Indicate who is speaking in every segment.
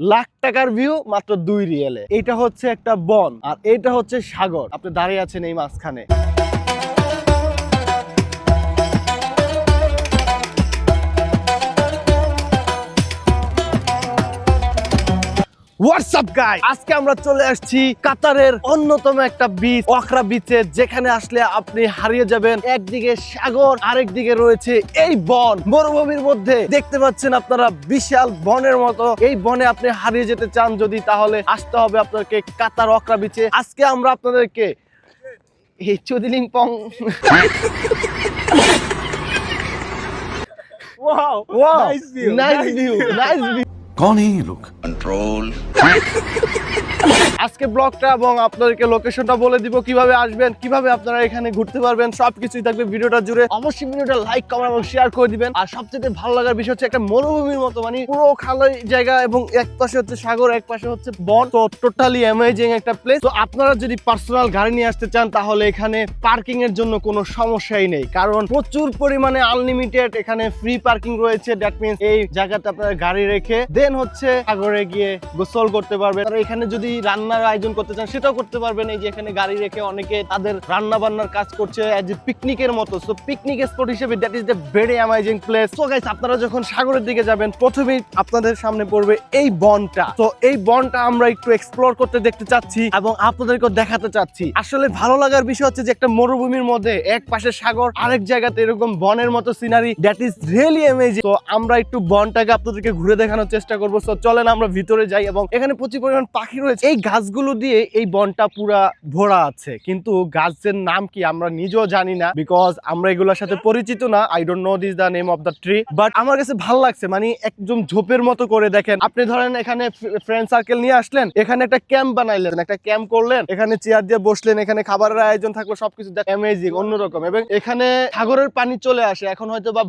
Speaker 1: লাখ টাকার ভিউ মাত্র 2 রিয়েলে। এটা হচ্ছে একটা বন আর এটা হচ্ছে সাগর। আপনি দাঁড়িয়ে আছেন এই মাঝখানে। হোয়াটসঅ্যাপ গাইস, আজকে আমরা চলে আসছি কাতারের অন্যতম একটা বিচ ওয়াকরা বিচে, যেখানে আসলে আপনি হারিয়ে যাবেন। একদিকে সাগর, আরেকদিকে রয়েছে এই বন, মরুভূমির মধ্যে দেখতে পাচ্ছেন আপনারা বিশাল বনের মতো। এই বনে আপনি হারিয়ে যেতে চান যদি, তাহলে আসতে হবে আপনাকে কাতার ওয়াকরা বিচে। আজকে আমরা আপনাদেরকে এই চুদিলিং পং ওয়াও ওয়াও নাইস ভিউ।
Speaker 2: कौन है ये लोग?
Speaker 3: कंट्रोल।
Speaker 1: আজকে ব্লগটা এবং আপনাদেরকে লোকেশনটা বলে দিব, কিভাবে আসবেন, কিভাবে আপনারা এখানে ঘুরতে পারবেন, সবকিছুই থাকবে ভিডিওটা জুড়ে। অবশ্যই ভিডিওটা লাইক, কমেন্ট এবং শেয়ার করে দিবেন। আর সবচেয়ে ভালো লাগার বিষয় হচ্ছে একটা মরুভূমির মতো, মানে পুরো খালি জায়গা এবং এক পাশে হচ্ছে সাগর, এক পাশে হচ্ছে বন। তো টোটালি অ্যামেজিং একটা প্লেস। তো আপনারা যদি পার্সোনাল গাড়ি নিয়ে আসতে চান, তাহলে এখানে পার্কিং এর জন্য কোনো সমস্যাই নেই, কারণ প্রচুর পরিমাণে আনলিমিটেড এখানে ফ্রি পার্কিং রয়েছে। দ্যাট মিন্স এই জায়গাতে আপনারা গাড়ি রেখে দেন হচ্ছে সাগরে গিয়ে গোসল করতে পারবেন। আর এখানে যদি রান্নার আয়োজন করতে চান সেটাও করতে পারবেন। এই যে এখানে গাড়ি রেখে অনেকে তাদের রান্না বান্নার কাজ করছে এজ এ পিকনিকের মতো। সো পিকনিক স্পট হিসেবে that is the very amazing place. So guys, আপনারা যখন সাগরের দিকে যাবেন, প্রথমেই আপনাদের সামনে পড়বে এই বনটা। তো এই বনটা আমরা একটু এক্সপ্লোর করতে দেখতে চাচ্ছি এবং আপনাদেরকে দেখাতে চাচ্ছি। আসলে ভালো লাগার বিষয় হচ্ছে যে একটা মরুভূমির মধ্যে এক পাশে সাগর, আরেক জায়গাতে এরকম বনের মতো scenery, that is really amazing. তো আমরা একটু বনটাকে আপনাদেরকে ঘুরে দেখানোর চেষ্টা করবো। সো চলেন আমরা ভিতরে যাই। এবং এখানে প্রচুর পরিমাণ পাখি রয়েছে। এই গাছগুলো দিয়ে এই বনটা পুরা ভরা আছে, কিন্তু গাছের নাম কি আমরা নিজেও জানি না, বিকজ আমরা এগুলোর সাথে পরিচিত না। I don't know this the name of the tree, but আমার কাছে ভালো লাগছে। মানে একদম ঝোপের মতো করে দেখেন। আপনি ধরেন এখানে ফ্রেন্ড সার্কেল নিয়ে আসলেন, এখানে একটা ক্যাম্প বানাইলেন, একটা ক্যাম্প করলেন, এখানে চেয়ার দিয়ে বসলেন, এখানে খাবারের আয়োজন থাকলো, সবকিছু অ্যামেজিং, অন্যরকম। এবং এখানে সাগরের পানি চলে আসে। এখন হয়তো বা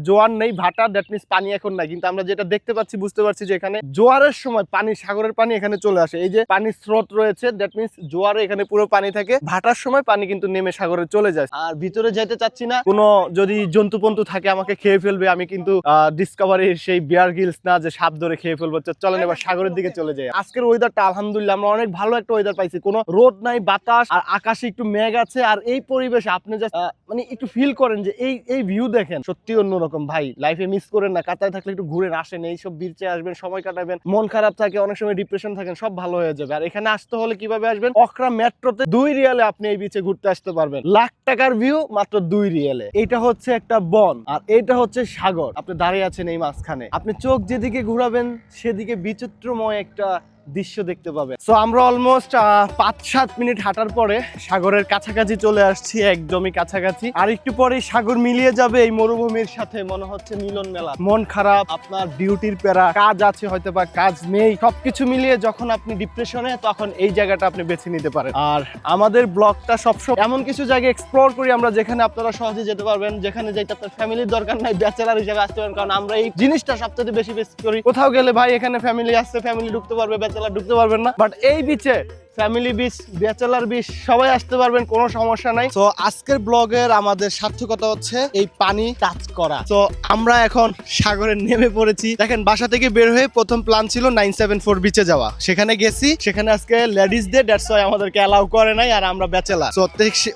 Speaker 1: জোয়ার নেই, ভাটা, দ্যাট মিন্স পানি এখন নাই, কিন্তু আমরা যেটা দেখতে পাচ্ছি, বুঝতে পারছি যে এখানে জোয়ারের সময় পানি, সাগরের পানি এখানে চলে আসে। এই যে পানির স্রোত রয়েছে, দ্যাট মিন্স জোয়ারে এখানে পুরো পানি থাকে। ভাটার সময় পানি কিন্তু নেমে সাগরে চলে যায়। আর ভিতরে যেতে চাচ্ছি না, কোনো যদি জন্তু পন্তু থাকে আমাকে খেয়ে ফেলবে। আমি কিন্তু ডিসকভারির সেই বিয়ার গিলস না যে সাপ ধরে খেয়ে ফেলবো। চলেন এবার সাগরের দিকে চলে যাই। আজকের ওয়েদারটা আলহামদুলিল্লাহ আমরা অনেক ভালো একটা ওয়েদার পাইছি। কোনো রোদ নাই, বাতাস, আর আকাশে একটু মেঘ আছে। আর এই পরিবেশে আপনি জাস্ট মানে একটু ফিল করেন যে এই ভিউ দেখেন, সত্যি অন্যরকম ভাই। লাইফে মিস করেন না, কাতারে থাকলে একটু ঘুরে আসেন, এইসব বিচে আসবেন, সময় কাটাবেন। মন খারাপ থাকে, অনেক সময় ডিপ্রেশন থাকেন, সব ভালো হয়ে যাবে। আর এখানে আসতে হলে কিভাবে আসবেন? ওয়াকরা মেট্রোতে 2 রিয়ালে আপনি এই বিচে ঘুরতে আসতে পারবেন। লাখ টাকার ভিউ মাত্র 2 রিয়ালে। এটা হচ্ছে একটা বন আর এটা হচ্ছে সাগর। আপনি দাঁড়িয়ে আছেন এই মাঝখানে। আপনি চোখ যেদিকে ঘুরাবেন সেদিকে বিচিত্রময় একটা দৃশ্য দেখতে পাবে। সো আমরা অলমোস্ট 5-7 মিনিট হাঁটার পরে সাগরের কাছাকাছি চলে আসছি, একদমই কাছাকাছি। আর একটু পরে সাগর মিলিয়ে যাবে এই মরুভূমির সাথে। মনে হচ্ছে মিলন মেলা। মন খারাপ, আপনার ডিউটির প্যারা, কাজ আছে হয়তো বা কাজ নেই, সবকিছু মিলিয়ে যখন আপনি ডিপ্রেশনে, তখন এই জায়গাটা আপনি বেছে নিতে পারেন। আর আমাদের ব্লগটা সবসময় এমন কিছু জায়গা এক্সপ্লোর করি আমরা, যেখানে আপনারা সহজে যেতে পারবেন, যেখানে যাইতে আপনার ফ্যামিলির দরকার নাই, ব্যাচেলার হিসেবে আসতে পারেন। কারণ আমরা এই জিনিসটা সবচেয়ে বেশি করি। কোথাও গেলে ভাই এখানে ফ্যামিলি আসছে, ফ্যামিলি ঢুকতে পারবে, ব্যাচেলার ঢুকতে পারবেন না। বাট এই বিচে ফ্যামিলি বিচ, ব্যাচেলার বিচ সবাই আসতে পারবেন, কোনো সমস্যা নাই। তো আজকের ব্লগের আমাদের সার্থকতা হচ্ছে এই পানি টাচ করা। তো আমরা এখন সাগরে নেমে পড়েছি। দেখেন, বাসা থেকে বের হয়ে প্রথম প্ল্যান ছিল 974 বিচে যাওয়া। সেখানে গেছি, সেখানে আজকে লেডিস ডে, দ্যাটস ওয়াই আমাদেরকে অ্যালাউ করে নাই। আর আমরা ব্যাচেলার, তো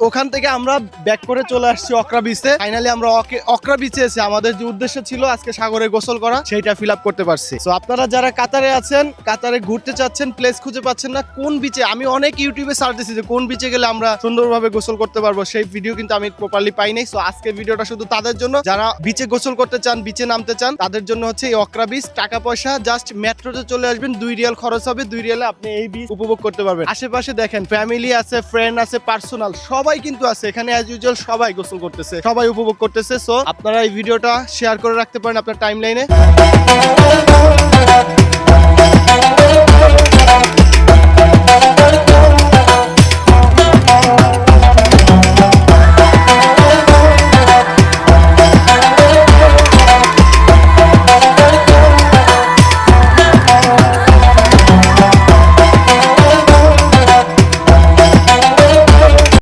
Speaker 1: ওখান থেকে আমরা ব্যাক করে চলে আসছি ওয়াকরা বিচে। ফাইনালি আমরা ওয়াকরা বিচে এসে আমাদের যে উদ্দেশ্য ছিল আজকে সাগরে গোসল করা, সেইটা ফিল আপ করতে পারছি। তো আপনারা যারা কাতারে আছেন, কাতারে ঘুরতে চাচ্ছেন, প্লেস খুঁজে পাচ্ছেন না, কোন বিচে, আমি অনেক ইউটিউবে সার্চ দিয়েছি যে কোন বিচে গেলে আমরা সুন্দরভাবে গোসল করতে পারবো, সেই ভিডিও কিন্তু আমি প্রপারলি পাই নাই। সো আজকের ভিডিওটা শুধু তাদের জন্য যারা বিচে গোসল করতে চান, বিচে নামতে চান, তাদের জন্য হচ্ছে এই ওয়াকরা বিচ। টাকা পয়সা জাস্ট মেট্রোতে চলে আসবেন, 2 রিয়াল খরচ হবে। 2 রিয়ালে আপনি এই বিচ উপভোগ করতে পারবেন। আশেপাশে দেখেন ফ্যামিলি আছে, ফ্রেন্ড আছে, পার্সোনাল সবাই কিন্তু আছে এখানে। অ্যাজ ইউজুয়াল সবাই গোসল করতেছে, সবাই উপভোগ করতেছে। সো আপনারা এই ভিডিওটা শেয়ার করে রাখতে পারেন আপনার টাইমলাইনে।